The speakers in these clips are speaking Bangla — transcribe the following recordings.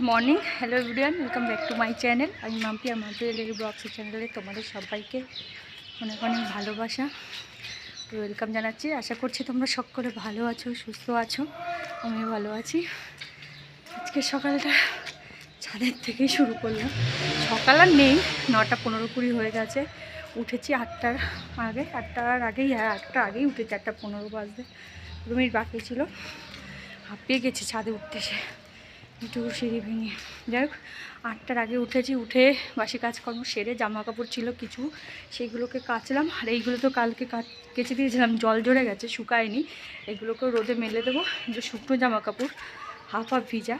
Good morning, hello everyone, welcome back to my channel. আমি মাম্পি আর মাম্পি ডেলি ব্লগস চ্যানেলে তোমাদের সবাইকে অনেক অনেক ভালোবাসা ওয়েলকাম জানাচ্ছি। আশা করছি তোমরা সকলে ভালো আছো, সুস্থ আছো। আমি ভালো আছি। আজকে সকালটা ছাদের থেকেই শুরু করলাম। সকাল আর নেই, 9:15 হয়ে গেছে। উঠেছি 8টার আগে, 8টার আগেই, হ্যাঁ 8টার আগেই উঠেছি। 8:15 বাজতে 2 মিনিট বাকি ছিল। হাঁপিয়ে গেছি ছাদে উঠতে, সে একটু সিঁড়ি ভেঙে। যাই হোক, 8টার আগে উঠেছি। উঠে বাসি কাজকর্ম সেরে জামা কাপড় ছিল কিছু, সেইগুলোকে কাচলাম। আর এইগুলো তো কালকে কেচে দিয়েছিলাম, জল জড়ে গেছে, শুকায়নি। এগুলোকেও রোদে মেলে দেবো। যে শুকনো জামা কাপড় হাফ হাফ ভিজা।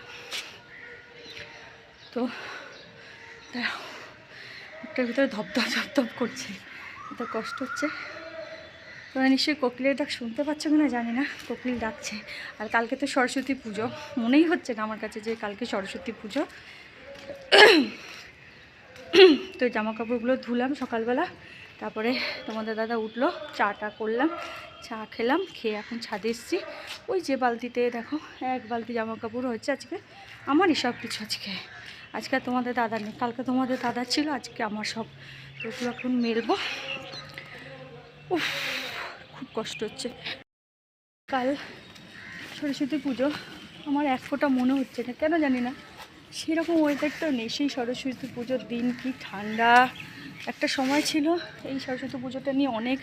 তো একটার ভিতরে ধপধপ ধপধপ করছে, এত কষ্ট হচ্ছে। তোমরা নিশ্চয়ই কোকিলের ডাক শুনতে পাচ্ছ কিনা জানি না, কোকিল ডাকছে। আর কালকে তো সরস্বতী পুজো, মনেই হচ্ছে না আমার কাছে যে কালকে সরস্বতী পুজো। তো জামা কাপড়গুলো ধুলাম সকালবেলা, তারপরে তোমাদের দাদা উঠলো, চাটা করলাম, চা খেলাম, খেয়ে এখন ছাদে এসেছি। ওই যে বালতিতে দেখো 1 বালতি জামা কাপড় হচ্ছে আজকে আমারই সব কিছু। আজকে তোমাদের দাদা নেই, কালকে তোমাদের দাদা ছিল, আজকে আমার সব। তো ওগুলো এখন মেলবো। উফ, খুব কষ্ট হচ্ছে। কাল সরস্বতী পুজো, আমার এক ফোঁটা মনে হচ্ছে না, কেন জানি না। সেরকম ওয়েদারটা নেই। সেই সরস্বতী পুজোর দিন কি ঠান্ডা একটা সময় ছিল। এই সরস্বতী পুজোটা নিয়ে অনেক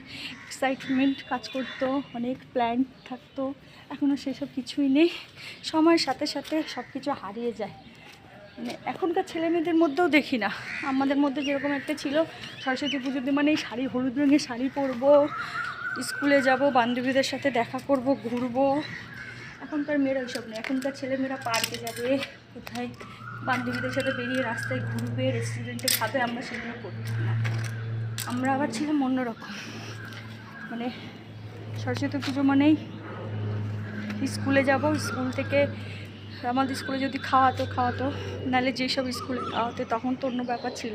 এক্সাইটমেন্ট কাজ করতো, অনেক প্ল্যান থাকতো। এখনও সেসব কিছুই নেই। সময়ের সাথে সাথে সব কিছু হারিয়ে যায়। মানে এখনকার ছেলেমেয়েদের মধ্যেও দেখি না। আমাদের মধ্যে যেরকম একটা ছিল, সরস্বতী পুজোর দিন মানে শাড়ি, হলুদ রঙের শাড়ি পরবো, স্কুলে যাব, বান্ধবীদের সাথে দেখা করব, ঘুরবো। এখনকার মেয়েরা ওইসব নেই। এখনকার ছেলেমেয়েরা পার্কে যাবে, কোথায় বান্ধবীদের সাথে বেরিয়ে রাস্তায় ঘুরবে, রেস্টুরেন্টে খাবে। আমরা সেগুলো করছি না। আমরা আবার ছিলাম অন্যরকম। মানে সরস্বতী পুজো মানেই স্কুলে যাব, স্কুল থেকে আমাদের স্কুলে যদি খাওয়াতো, নাহলে যেসব স্কুলে খাওয়াতো তখন তো অন্য ব্যাপার ছিল।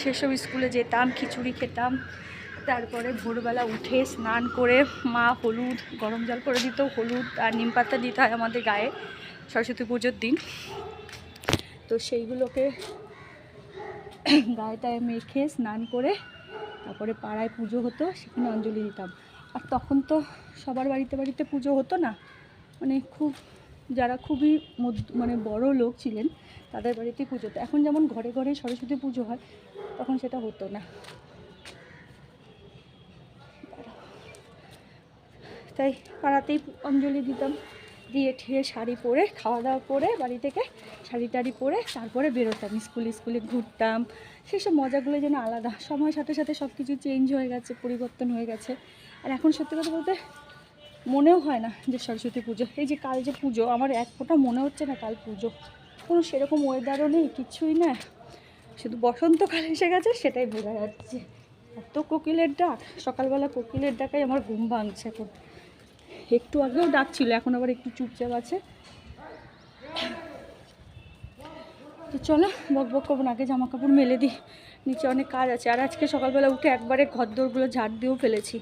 সেসব স্কুলে যেতাম, খিচুড়ি খেতাম। তারপরে ভোরবেলা উঠে স্নান করে মা হলুদ গরম জল করে দিত, হলুদ আর নিম পাতা দিতে হয় আমাদের গায়ে সরস্বতী পুজোর দিন। তো সেইগুলোকে গায়েটায় মেখে স্নান করে তারপরে পাড়ায় পুজো হতো, সেখানে অঞ্জলি দিতাম। আর তখন তো সবার বাড়িতে বাড়িতে পুজো হতো না। মানে যারা খুবই মানে বড় লোক ছিলেন তাদের বাড়িতেই পুজো হতো। এখন যেমন ঘরে ঘরে সরস্বতী পুজো হয়, তখন সেটা হতো না। তাই পাড়াতেই অঞ্জলি দিতাম, দিয়ে ঠিয়ে শাড়ি পরে, খাওয়া দাওয়া করে বাড়ি থেকে শাড়ি টাড়ি পরে তারপরে বেরোতাম স্কুলে ঘুরতাম। সেসব মজাগুলো যেন আলাদা। সময়ের সাথে সাথে সব কিছু চেঞ্জ হয়ে গেছে, পরিবর্তন হয়ে গেছে। আর এখন সত্যি কথা বলতে মনেও হয় না যে সরস্বতী পুজো। এই যে কাল যে পুজো, আমার এক ফোঁটা মনে হচ্ছে না কাল পুজো। কোনো সেরকম ওয়েদারও নেই, কিছুই না। শুধু বসন্তকাল এসে গেছে, সেটাই বোঝা যাচ্ছে। এত কোকিলের ডাক, সকালবেলা কোকিলের ডাকাই আমার ঘুম ভাঙছে। এখন একটু আগেও ডাকছিল, এখন আবার একটু চুপচাপ আছে। তো চলো বক করবো না, আগে জামা কাপড় মেলে দিই, নিচে অনেক কাজ আছে। আর আজকে সকালবেলা উঠে একবারে ঘরদোরগুলো ঝাড় দিয়েও ফেলেছি,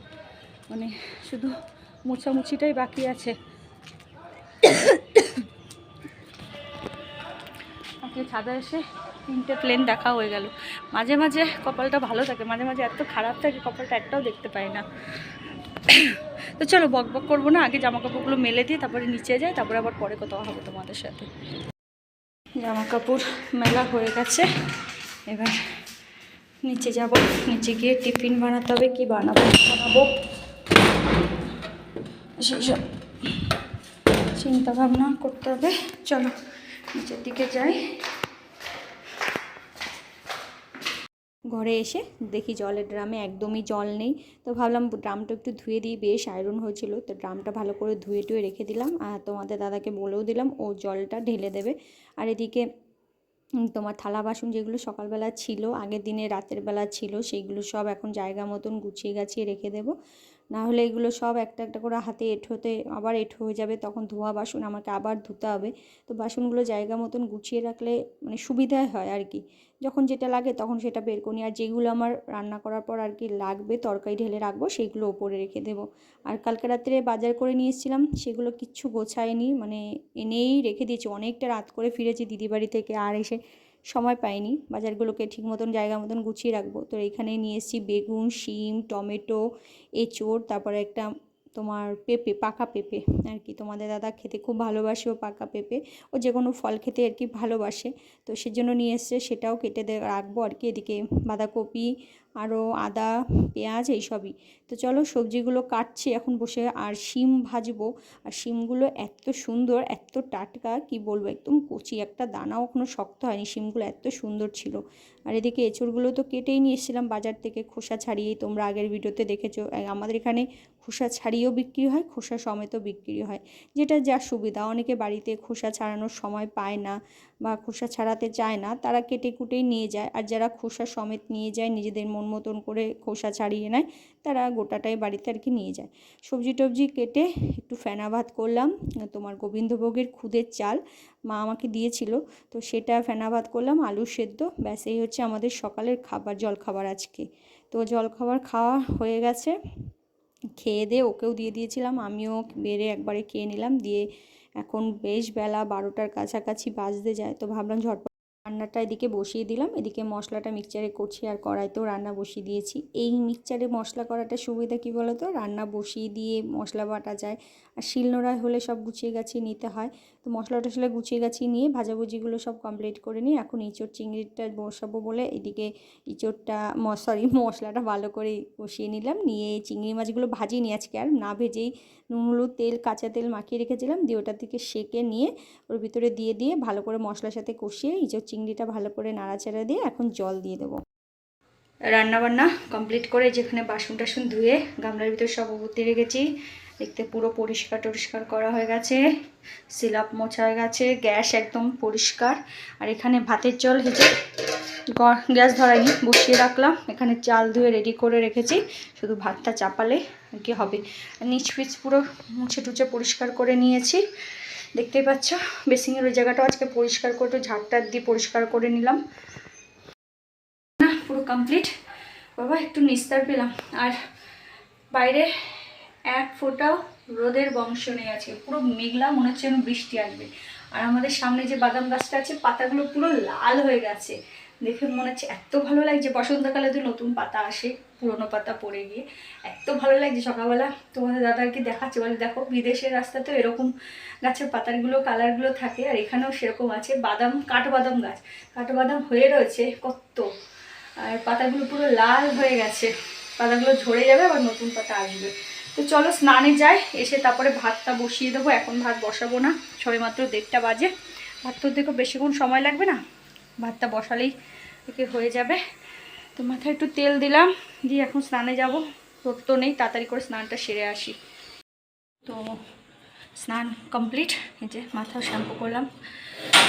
মানে শুধু মোছামুছিটাই বাকি আছে। আজকে ছাদে এসে 3টে প্লেন দেখা হয়ে গেল। মাঝে মাঝে কপালটা ভালো থাকে, মাঝে মাঝে এত খারাপ থাকে কপালটা, একটাও দেখতে পাই না। তো চলো বক করবো না, আগে জামা কাপড়গুলো মেলে দিয়ে তারপরে নিচে যাই, তারপরে আবার পরে কথা হবে তোমাদের সাথে। জামা কাপড় মেলা হয়ে গেছে, এবার নিচে যাব। নিচে গিয়ে টিফিন বানাতে হবে, কি বানাবো সেই সব চিন্তা ভাবনা করতে হবে। চলো নিচের দিকে যাই। ঘরে এসে দেখি জলের ড্রামে একদমই জল নেই। তো ভাবলাম ড্রামটা একটু ধুয়ে দিই, বেশ আয়রন হয়েছিল। তো ড্রামটা ভালো করে ধুয়ে টুয়ে রেখে দিলাম। আর তোমাদের দাদাকে বলেও দিলাম ও জলটা ঢেলে দেবে। আর এদিকে তোমার থালা বাসন যেগুলো সকালবেলা ছিল, আগের দিনে রাতের বেলা ছিল, সেইগুলো সব এখন জায়গা মতন গুছিয়ে গাছিয়ে রেখে দেবো। না হলে এগুলো সব একটা একটা করে হাতে হতে আবার হয়ে যাবে, তখন ধোয়া বাসন আমাকে আবার ধুতে হবে। তো বাসনগুলো জায়গা মতন গুছিয়ে রাখলে মানে সুবিধাই হয় আর কি, যখন যেটা লাগে তখন সেটা বের করি। আর যেগুলো আমার রান্না করার পর আর কি লাগবে, তরকারি ঢেলে রাখবো, সেইগুলো ওপরে রেখে দেবো। আর কালকে রাত্রে বাজার করে নিয়ে এসেছিলাম, সেগুলো কিচ্ছু গোছায়নি, মানে এনেই রেখে দিয়েছি। অনেকটা রাত করে ফিরেছি দিদি বাড়ি থেকে, আর এসে সময় পাইনি বাজারগুলোকে ঠিক মতন জায়গা মতন গুছিয়ে রাখবো। তো এখানে নিয়ে এসেছি বেগুন, শিম, টমেটো, এঁচোড়, তারপরে একটা তোমার পেঁপে, পাকা পেঁপে আর কি। তোমাদের দাদা খেতে খুব ভালোবাসে ও পাকা পেঁপে, ও যে কোনো ফল খেতে আর কি ভালোবাসে। তো সেজন্য নিয়ে এসছে, সেটাও কেটে রাখবো আর কি। এদিকে বাঁধাকপি, আরও আদা, পেঁয়াজ, এইসবই। তো চলো সবজিগুলো কাটছি এখন বসে, আর শিম ভাজবো। আর শিমগুলো এত সুন্দর, এত টাটকা, কি বলবো, একদম কচি, একটা দানাও কোনো শক্ত হয়নি, শিমগুলো এত সুন্দর ছিল। আর এদিকে এঁচড়গুলো তো কেটেই নিয়ে এসেছিলাম বাজার থেকে, খোসা ছাড়িয়েই, তোমরা আগের ভিডিওতে দেখেছো। আমাদের এখানে খোসা ছাড়িয়েও বিক্রি হয়, খোসা সমেতও বিক্রি হয়, যেটা যা সুবিধা। অনেকে বাড়িতে খোসা ছাড়ানোর সময় পায় না বা খোসা ছাড়াতে চায় না, তারা কেটে কুটেই নিয়ে যায়। আর যারা খোসা সমেত নিয়ে যায়, নিজেদের মন মতন করে খোসা ছাড়িয়ে নেয়, তারা গোটাটাই বাড়িতে আর কি নিয়ে যায়। সবজি টবজি কেটে একটু ফেনা ভাত করলাম, তোমার গোবিন্দভোগের খুদের চাল মা আমাকে দিয়েছিল, তো সেটা ফেনা ভাত করলাম, আলু সেদ্ধ, ব্যাস এই হচ্ছে আমাদের সকালের খাবার, জলখাবার আজকে। তো জলখাবার খাওয়া হয়ে গেছে, খেয়ে দিয়ে ওকেও দিয়ে দিয়েছিলাম, আমিও বেড়ে একবারে খেয়ে নিলাম। দিয়ে এখন বেশ বেলা 12টার কাছাকাছি বাজতে যায়, তো ভাবলাম ঝটপট রান্নাটা এদিকে বসিয়ে দিলাম। এদিকে মশলাটা মিক্সচারে করছি, আর কড়াইতেও রান্না বসিয়ে দিয়েছি। এই মিক্সচারে মশলা করাটা সুবিধা কী বলো তো, রান্না বসিয়ে দিয়ে মশলা বাটা যায়। আর শিলনোড়ায় হলে সব গুছিয়ে গাছিয়ে নিতে হয়। তো মশলা টশলা গুছিয়ে গাছিয়ে নিয়ে ভাজাভুজিগুলো সব কমপ্লিট করে নিয়ে এখন ইঁচড় চিংড়িটা বসাবো বলে এদিকে ইঁচড়টা মশলাটা ভালো করে কষিয়ে নিলাম। নিয়ে চিংড়ি মাছগুলো ভাজিনি আজকে, আর না ভেজেই নুন হলুদ তেল, কাঁচা তেল মাখিয়ে রেখেছিলাম, দিয়ে ওটার থেকে সেঁকে নিয়ে ওর ভিতরে দিয়ে ভালো করে মশলার সাথে কষিয়ে ইঁচড় চিংড়িটা ভালো করে নাড়াচাড়া দিয়ে এখন জল দিয়ে দেবো। রান্নাবান্না কমপ্লিট করে যেখানে বাসন টাসন ধুয়ে গামলার ভিতরে সব ভর্তি রেখেছি, দেখতে পুরো পরিষ্কার টরিষ্কার করা হয়ে গেছে, সিলাপ মোছা হয়ে গেছে, গ্যাস একদম পরিষ্কার। আর এখানে ভাতের জল হেঁচে গ্যাস ধরাইনি, বসিয়ে রাখলাম। এখানে চাল ধুয়ে রেডি করে রেখেছি, শুধু ভাতটা চাপালে আর কি হবে। নিচ ফিচ পুরো মুছে টুছে পরিষ্কার করে নিয়েছি, দেখতেই পাচ্ছ। বেসিংয়ের ওই জায়গাটাও আজকে পরিষ্কার করে একটু ঝাড়টার দিয়ে পরিষ্কার করে নিলাম। না পুরো কমপ্লিট বাবা, একটু নিস্তার পেলাম। আর বাইরে এক ফোঁটাও রোদের বংশ নেই আজকে, পুরো মেঘলা, মনে হচ্ছে যেন বৃষ্টি আসবে। আর আমাদের সামনে যে বাদাম গাছটা আছে, পাতাগুলো পুরো লাল হয়ে গেছে, দেখে মনে হচ্ছে এত ভালো লাগছে। বসন্তকালে তো নতুন পাতা আসে, পুরোনো পাতা পড়ে গিয়ে এত ভালো লাগছে। সকালবেলা তোমাদের দাদাকে দেখাচ্ছে, বলে দেখো বিদেশের রাস্তাতেও এরকম গাছের পাতাগুলো কালারগুলো থাকে, আর এখানেও সেরকম আছে। বাদাম, কাঠবাদাম গাছ, কাঠবাদাম হয়ে রয়েছে কত, আর পাতাগুলো পুরো লাল হয়ে গেছে। পাতাগুলো ঝরে যাবে, আবার নতুন পাতা আসবে। তো চলো স্নানে যাই, এসে তারপরে ভাতটা বসিয়ে দেবো। এখন ভাত বসাবো না, সবেমাত্র 1:30 বাজে। ভাত তো দেখো বেশিক্ষণ সময় লাগবে না, ভাতটা বসালেই একে হয়ে যাবে। তো মাথায় একটু তেল দিলাম, দিয়ে এখন স্নানে যাব। রোদ তো নেই, তাড়াতাড়ি করে স্নানটা সেরে আসি। তো স্নান কমপ্লিট, এই যে মাথাও শ্যাম্পু করলাম।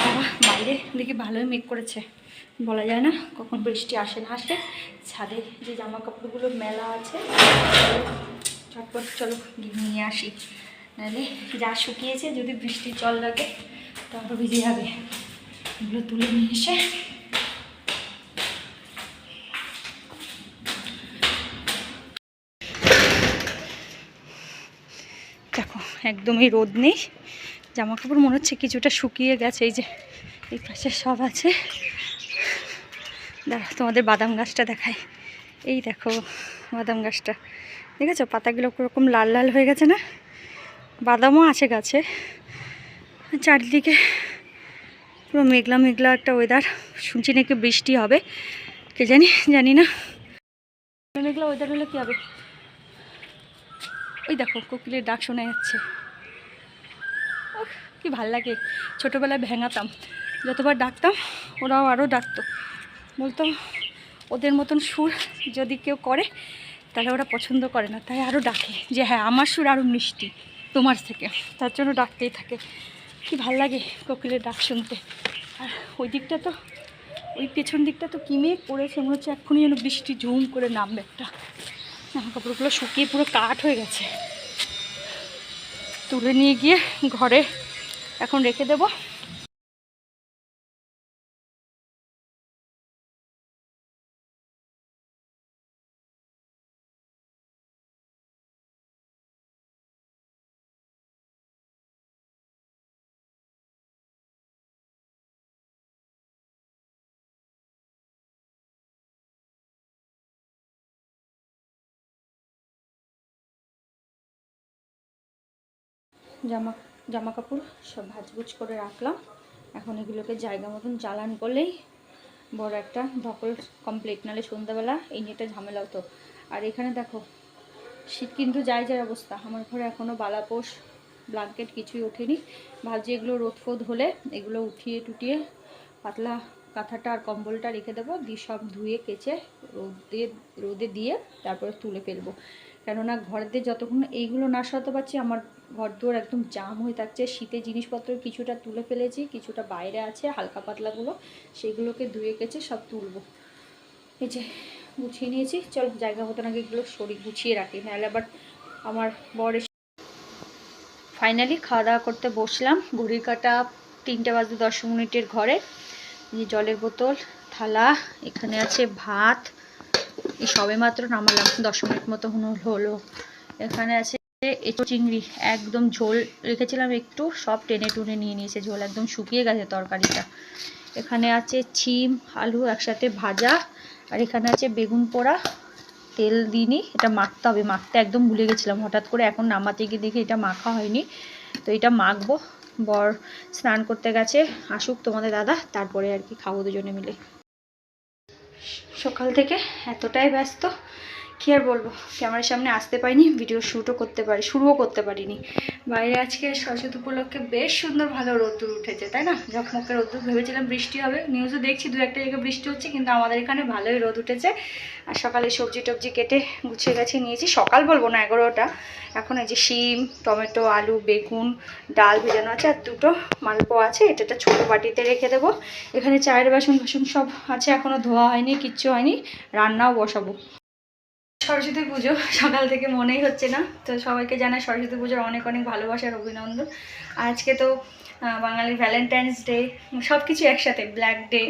বাবা বাইরে দেখি ভালোই মেঘ করেছে, বলা যায় না কখন বৃষ্টি আসে না আসে। ছাদে যে জামা কাপড়গুলো মেলা আছে, ঝটপট চলো নিয়ে আসি, নাহলে যা শুকিয়েছে যদি বৃষ্টির জল লাগে তারপর ভিজে যাবে। এগুলো তুলে নিয়ে এসে দেখো একদমই রোদ নেই, জামা কাপড় মনে হচ্ছে কিছুটা শুকিয়ে গেছে। এই যে এই পাশে সব আছে। দাঁড়া তোমাদের বাদাম গাছটা দেখায়, এই দেখো বাদাম গাছটা দেখেছো, পাতাগুলো কীরকম লাল লাল হয়ে গেছে না। বাদামও আছে গাছে। চারদিকে পুরো মেঘলা মেঘলা একটা ওয়েদার, শুনছি নাকি বৃষ্টি হবে, কে জানি না। মেঘলা ওয়েদার হলে কী হবে। ওই দেখো কোকিলের ডাক শোনা যাচ্ছে, কি ভাল লাগে। ছোটোবেলায় ভেঙাতাম, যতবার ডাকতাম ওরাও আরও ডাকতো, বলতো ওদের মতন সুর যদি কেউ করে তাহলে ওরা পছন্দ করে না, তাই আরও ডাকে যে হ্যাঁ আমার সুর আরও মিষ্টি তোমার থেকে, তার জন্য ডাকতেই থাকে। কি ভাল লাগে কোকিলের ডাক শুনতে। আর ওই দিকটা তো, ওই পেছন দিকটা তো কি মেঘ পড়েছে, মনে হচ্ছে এক্ষুনি যেন বৃষ্টি ঝুম করে নামবে একটা। জামা কাপড়গুলো শুকিয়ে পুরো কাঠ হয়ে গেছে, তুলে নিয়ে গিয়ে ঘরে এখন রেখে দেবো। জামা জামা কাপড় সব ভাজগুজ করে রাখলাম। এখন এগুলোকে জায়গা মতন চালান করলেই বড় একটা ধকল কমপ্লিট, নাহলে সন্ধ্যাবেলা এই নিয়েটা ঝামেলা হতো। আর এখানে দেখো শীত কিন্তু যায় যায় অবস্থা, আমার ঘরে এখনও বালাপোষ ব্ল্যাঙ্কেট কিছুই ওঠেনি। ভাবছি এগুলো রোদ ফোদ হলে এগুলো উঠিয়ে টুটিয়ে পাতলা কাঁথাটা আর কম্বলটা রেখে দেবো, দিয়ে সব ধুয়ে কেচে রোদে দিয়ে তারপরে তুলে ফেলবো। কেননা ঘরেতে যতক্ষণ এইগুলো না সরাতে পারছি আমার ঘর দুয়ার একদম জাম হয়ে থাকছে। শীতে জিনিসপত্র কিছুটা তুলে ফেলেছি, কিছুটা বাইরে আছে হালকা পাতলাগুলো, সেগুলোকে ধুয়ে কেচে সব তুলবো। এই যে গুছিয়ে নিয়েছি, চল জায়গা মতন আগে এগুলো গুছিয়ে রাখি, নাহলে আবার আমার বর ফাইনালি খাওয়া দাওয়া করতে বসলাম। ঘড়ির কাটা 3টে বাজে 10 মিনিটের ঘরে। এই জলের বোতল, থালা, এখানে আছে ভাত, এই সবে মাত্র নামালাম 10 মিনিট মতো হলো। এখানে আছে এঁচো চিংড়ি, একদম ঝোল রেখেছিলাম একটু, সব টেনে টুনে নিয়ে নিয়েছে, ঝোল একদম শুকিয়ে গেছে তরকারিটা। এখানে আছে শিম আলু একসাথে ভাজা, আর এখানে আছে বেগুন পোড়া, তেল দিইনি, এটা মাখতে হবে, মাখতে একদম ভুলে গেছিলাম হঠাৎ করে, এখন নামাতে গিয়ে দেখি এটা মাখা হয়নি, তো এটা মাখবো। বর স্নান করতে গেছে, আসুক তোমাদের দাদা, তারপরে আর কি খাবো দুজনে মিলে। সকাল থেকে এতটাই ব্যস্ত কি আর বলবো, ক্যামেরার সামনে আসতে পারিনি, ভিডিও শুরুও করতে পারিনি। বাইরে আজকে সরস্বতী উপলক্ষে বেশ সুন্দর ভালো রোদ্দুর উঠেছে, তাই না? ঝকমকে রোদ্দুর, ভেবেছিলাম বৃষ্টি হবে, নিউজও দেখছি 2-1 জায়গায় বৃষ্টি হচ্ছে, কিন্তু আমাদের এখানে ভালোই রোদ উঠেছে। আর সকালে সবজি টবজি কেটে গুছিয়ে গেছে নিয়েছি, সকাল বলবো না 11টা। এখন এই যে শিম, টমেটো, আলু, বেগুন, ডাল ভেজানো আছে, আর 2টো মালপোয়া আছে, এটা একটা ছোটো বাটিতে রেখে দেবো। এখানে চায়ের বাসন সব আছে, এখনও ধোয়া হয়নি, কিচ্ছু হয়নি, রান্নাও বসাবো। সরস্বতী পুজো সকাল থেকে মনেই হচ্ছে না, তো সবাইকে জানাই সরস্বতী পুজোর অনেক অনেক ভালোবাসার অভিনন্দন। আজকে তো বাঙালির ভ্যালেন্টাইন্স ডে, সব কিছু একসাথে, ব্ল্যাক ডে,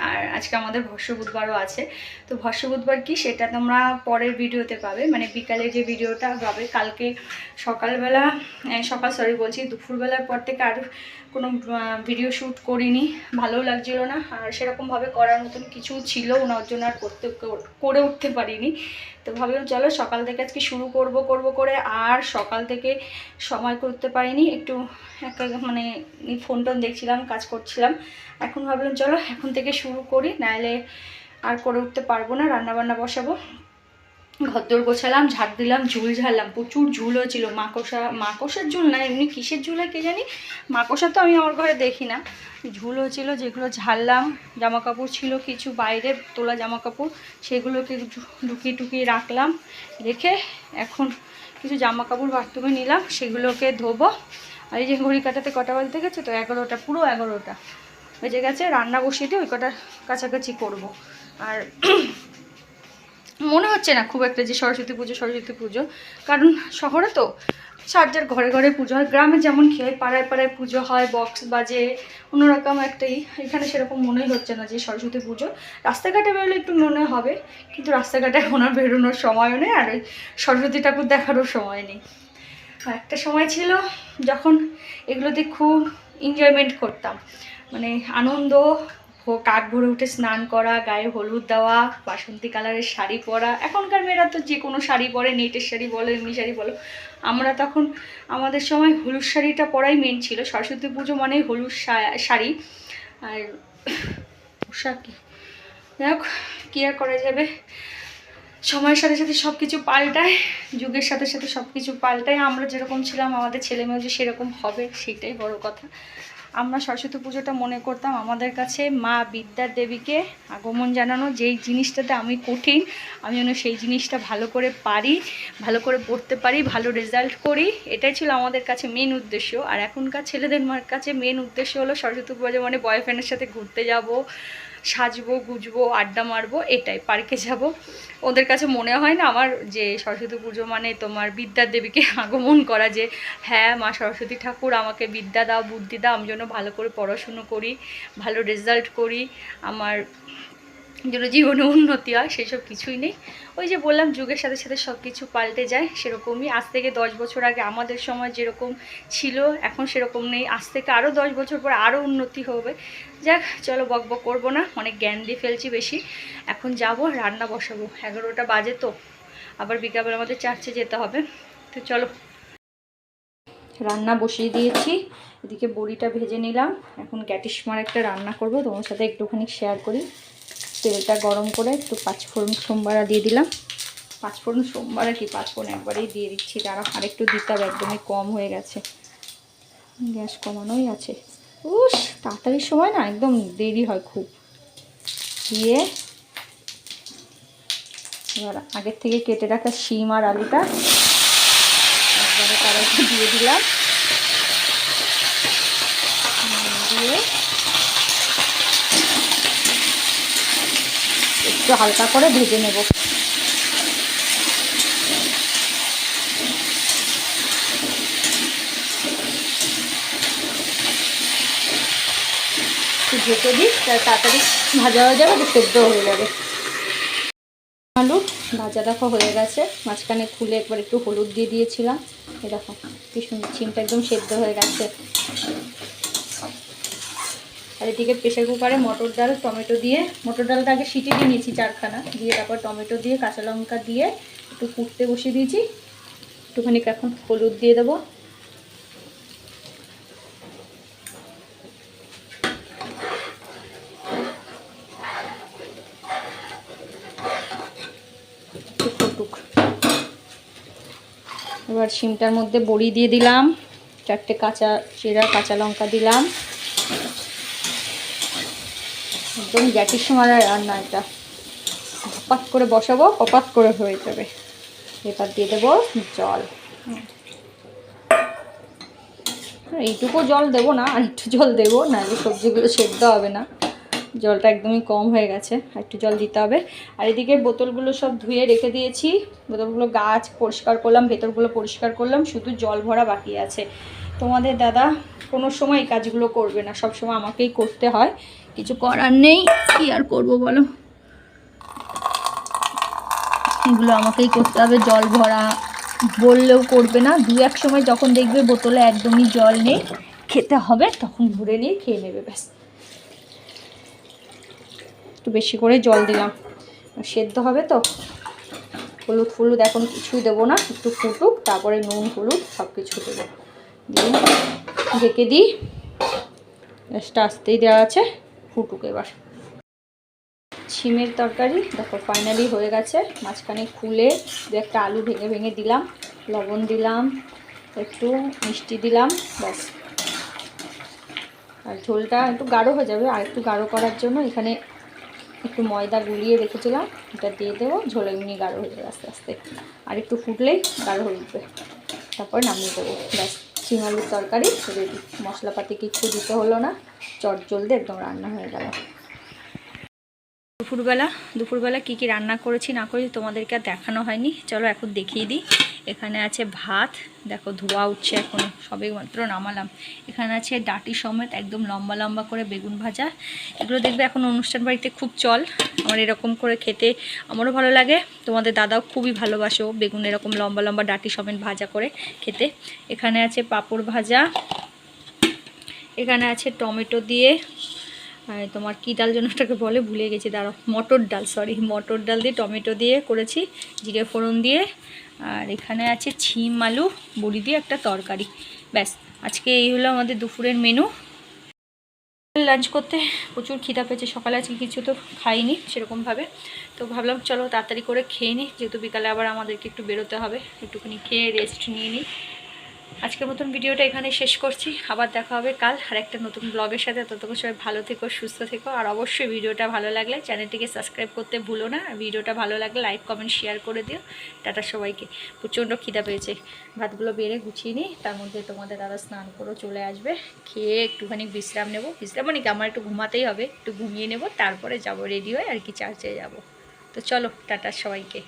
আর আজকে আমাদের ভস্য বুধবারও আছে। তো ভস্য বুধবার কি সেটা তোমরা পরের ভিডিওতে পাবে, মানে বিকালে যে ভিডিওটা পাবে। কালকে দুপুরবেলার পর থেকে আর কোনো ভিডিও শ্যুট করিনি, ভালোও লাগছিল না, আর সেরকমভাবে করার মতন কিছু ছিল না, ওর জন্য আর করে উঠতে পারিনি। তো ভাবলাম চলো সকাল থেকে আজকে শুরু করব করে, আর সকাল থেকে সময় করতে পারিনি, একটু মানে ফোন টোন দেখছিলাম, কাজ করছিলাম। এখন ভাবলাম চলো এখন থেকে শুরু করি, নাহলে আর করে উঠতে পারবো না। রান্নাবান্না বসাবো, ঘরদোর গোছালাম, ঝাড় দিলাম, ঝুল ঝাড়লাম, প্রচুর ঝুল হয়েছিল, মাকড়সার ঝুল না, এমনি কিসের ঝুল হয় কে জানি, মাকড়সা তো আমি আমার ঘরে দেখি না, ঝুল হয়েছিল, যেগুলো ঝাড়লাম। জামা কাপড় ছিল কিছু বাইরে তোলা জামা কাপড়, সেগুলোকে টুকিয়ে রাখলাম, রেখে এখন কিছু জামা কাপড় বাথরুমে নিলাম, সেগুলোকে ধোবো। আর এই যে ঘড়ি কাটাতে কটা বাজতে গেছে, তো 11টা, পুরো 11টা বেজে গেছে। রান্না বসিয়ে দিয়ে ওই কটা কাছাকাছি করব। আর মনে হচ্ছে না খুব একটা যে সরস্বতী পুজো, কারণ শহরে তো যার ঘরে ঘরে পুজো হয়, গ্রামে যেমন কি হয় পাড়ায় পাড়ায় পুজো হয়, বক্স বাজে, অন্যরকম একটাই। এখানে সেরকম মনেই হচ্ছে না যে সরস্বতী পুজো। রাস্তাঘাটে বেরোলে একটু মনে হবে, কিন্তু রাস্তাঘাটে এখন আর বেরোনোর সময়ও নেই, আর ওই সরস্বতী ঠাকুর দেখারও সময় নেই। একটা সময় ছিল যখন এগুলোতে খুব এনজয়মেন্ট করতাম, মানে আনন্দ, কাক ভরে উঠে স্নান করা, গায়ে হলুদ দেওয়া, বাসন্তী কালারের শাড়ি পরা। এখনকার মেয়েরা তো যে কোনো শাড়ি পরে, নেটের শাড়ি বলো, এমনি শাড়ি বলো, আমরা তখন আমাদের সময় হলুদ শাড়িটা পরাই মেন ছিল। সরস্বতী পুজো মানে হলুদ শাড়ি আর পোশাক। যাই হোক, কী আর করা যাবে, সময়ের সাথে সাথে সব কিছু পাল্টায়, যুগের সাথে সাথে সব কিছু পাল্টায়। আমরা যেরকম ছিলাম আমাদের ছেলেমেয়েও যে সেরকম হবে, সেটাই বড় কথা। আমরা সরস্বতী পুজোটা মনে করতাম আমাদের কাছে মা বিদ্যার দেবীকে আগমন জানানো, যেই জিনিসটাতে আমি কঠিন, আমি যেন সেই জিনিসটা ভালো করে পারি, ভালো করে পড়তে পারি, ভালো রেজাল্ট করি, এটাই ছিল আমাদের কাছে মেন উদ্দেশ্য। আর এখনকার ছেলেদের কাছে মেন উদ্দেশ্য হলো সরস্বতী পুজো মানে বয়ফ্রেন্ডের সাথে ঘুরতে যাব, সাজবো গুজবো আড্ডা মারবো, এটাই পার্কে যাব। ওদের কাছে মনে হয় না আমার যে সরস্বতী পুজো মানে তোমার বিদ্যার দেবীকে আগমন করা, যে হ্যাঁ মা সরস্বতী ঠাকুর আমাকে বিদ্যা দাও বুদ্ধি দাও, আমি যেন ভালো করে পড়াশুনো করি, ভালো রেজাল্ট করি, আমার যেন জীবনে উন্নতি হয়, সেসব কিছুই নেই। ওই যে বললাম যুগের সাথে সাথে সব কিছু পাল্টে যায়, সেরকমই আজ থেকে 10 বছর আগে আমাদের সময় যেরকম ছিল এখন সেরকম নেই, আজ থেকে আরও 10 বছর পর আরও উন্নতি হবে। যাক চলো বক বক করবো না, অনেক জ্ঞান দিয়ে ফেলছি বেশি। এখন যাব রান্না বসাবো, 11টা বাজে তো, আবার বিকালবেলা আমাদের চার্চে যেতে হবে। তো চলো রান্না বসিয়ে দিয়েছি, এদিকে বড়িটা ভেজে নিলাম। এখন গ্যাটিসমার একটা রান্না করব, তোমার সাথে একটুখানি শেয়ার করি। তেলটা গরম করে একটু পাঁচফোড়ন সোমবারা দিয়ে দিলাম। পাঁচফোড়ন সোমবারা কি পাঁচফোড়ন একবারেই দিয়ে দিচ্ছি, তারা আরেকটু দিতে হবে, একদমই কম হয়ে গেছে, গ্যাস কমানোই আছে। উস তাড়াতাড়ির সময় না একদম দেরি হয় খুব। দিয়ে এবার আগের থেকে কেটে রাখা শিম আর আলুটা একবারে কড়াইতে দিয়ে দিলাম, দিয়ে একটু হালকা করে ভেজে নেব। একটু ঢেকে দিই, তাড়াতাড়ি ভাজা হয়ে যাবে, সেদ্ধ হয়ে যাবে। আলু ভাজা দেখো হয়ে গেছে, মাঝখানে খুলে একবার একটু হলুদ দিয়ে দিয়েছিলাম। এই দেখো কি সুন্দর শিমটা একদম সেদ্ধ হয়ে গেছে। আর এদিকে প্রেশার কুকারে মটর ডাল টমেটো দিয়ে, মটর ডালটা আগে সিটি দিয়ে নিয়েছি 4খানা, দিয়ে তারপর টমেটো দিয়ে কাঁচা লঙ্কা দিয়ে একটু ফুটতে বসিয়ে দিয়েছি। একটুখানি এখন হলুদ দিয়ে দেবো, ফুটুক। এবার শিমটার মধ্যে বড়ি দিয়ে দিলাম, 4টে চেরা কাঁচা লঙ্কা দিলাম। একদম গ্যাটির সময় রান্না, এটা হপাত করে বসাবো, হপাত করে হয়ে যাবে। এবার দিয়ে দেবো জল, এইটুকু জল দেবো না, আর একটু জল দেবো, নাহলে সবজিগুলো সেদ্ধ হবে না। জলটা একদমই কম হয়ে গেছে, আর একটু জল দিতে হবে। আর এদিকে বোতলগুলো সব ধুয়ে রেখে দিয়েছি, বোতলগুলো গাছ পরিষ্কার করলাম, ভেতরগুলো পরিষ্কার করলাম, শুধু জল ভরা বাকি আছে। তোমাদের দাদা কোনো সময় এই কাজগুলো করবে না, সব সময় আমাকেই করতে হয়, কিছু করার নেই, কি আর করবো বলো, এগুলো আমাকেই করতে হবে। জল ভরা বললেও করবে না, 2-1 সময় যখন দেখবে বোতলে একদমই জল নেই, খেতে হবে, তখন ভরে নিয়ে খেয়ে নেবে, ব্যাস। একটু বেশি করে জল দিলাম, সেদ্ধ হবে তো। হলুদ ফলুদ এখন কিছুই দেবো না, একটু ফুটুক, তারপরে নুন হলুদ সব কিছু দেবো, দিয়ে ঢেকে দিই। গ্যাসটা আস্তেই দেওয়া আছে, ফুটুক এবার। শিমের তরকারি দেখো ফাইনালি হয়ে গেছে, মাঝখানে খুলে 2-একটা আলু ভেঙে ভেঙে দিলাম, লবণ দিলাম, একটু মিষ্টি দিলাম, ব্যাস। আর ঝোলটা একটু গাঢ় হয়ে যাবে, আর একটু গাঢ় করার জন্য এখানে একটু ময়দা গুলিয়ে রেখেছিলাম, এটা দিয়ে দেবো, ঝোল এমনি গাঢ় হয়ে যাবে আস্তে আস্তে, আর একটু ফুটলেই গাঢ় হয়ে উঠবে, তারপর নামিয়ে দেবো, ব্যাস। শিম আলুর তরকারি রেডি, মশলাপাতি কিচ্ছু দিতে হলো না, চট জলদি একদম রান্না হয়ে গেল। দুপুরবেলা কী কী রান্না করেছি না করেছি তোমাদেরকে আর দেখানো হয়নি, চলো এখন দেখিয়ে দিই। এখানে আছে ভাত, দেখো ধোয়া উঠছে, এখন সবে মাত্র নামালাম। এখানে আছে ডাঁটি সমেত একদম লম্বা লম্বা করে বেগুন ভাজা, এগুলো দেখবে এখন অনুষ্ঠান বাড়িতে খুব চল, আমার এরকম করে খেতে আমারও ভালো লাগে, তোমাদের দাদাও খুবই ভালোবাসো বেগুন এরকম লম্বা লম্বা ডাঁটি সমেত ভাজা করে খেতে। এখানে আছে পাঁপড় ভাজা, এখানে আছে টমেটো দিয়ে তোমার কী ডাল যেন ওটাকে বলে ভুলে গেছি, দাঁড়াও, মটর ডাল, সরি মটর ডাল দিয়ে টমেটো দিয়ে করেছি, জিরে ফোড়ন দিয়ে। আর এখানে আছে ছিম আলু বড়ি দিয়ে একটা তরকারি, ব্যাস। আজকে এই হলো আমাদের দুপুরের মেনু। লাঞ্চ করতে প্রচুর খিদা পেয়েছে, সকালে আজকে কিছু তো খাইনি সেরকমভাবে, তো ভাবলাম চলো তাড়াতাড়ি করে খেয়ে নিই, যেহেতু বিকালে আবার আমাদেরকে একটু বেরোতে হবে, একটুখানি খেয়ে রেস্ট নিয়ে নিই। আজকের মতন ভিডিওটা এখানে শেষ করছি, আবার দেখা হবে কাল আর একটা নতুন ব্লগের সাথে। ততক্ষণ সবাই ভালো থেকো, সুস্থ থেকো, আর অবশ্যই ভিডিওটা ভালো লাগলে চ্যানেলটিকে সাবস্ক্রাইব করতে ভুলো না। আর ভিডিওটা ভালো লাগলে লাইক কমেন্ট শেয়ার করে দিও। টাটা সবাইকে। প্রচণ্ড খিদা পেয়েছে, ভাতগুলো বেড়ে গুছিয়ে নিই, তার মধ্যে তোমাদের দাদা স্নান করে চলে আসবে, খেয়ে একটুখানি বিশ্রাম নেবো। বিশ্রাম মানে কি, আমার একটু ঘুমাতেই হবে, একটু ঘুমিয়ে নেবো, তারপরে যাব রেডি হয়ে আর কি চার্চে যাব। তো চলো, টাটা সবাইকে।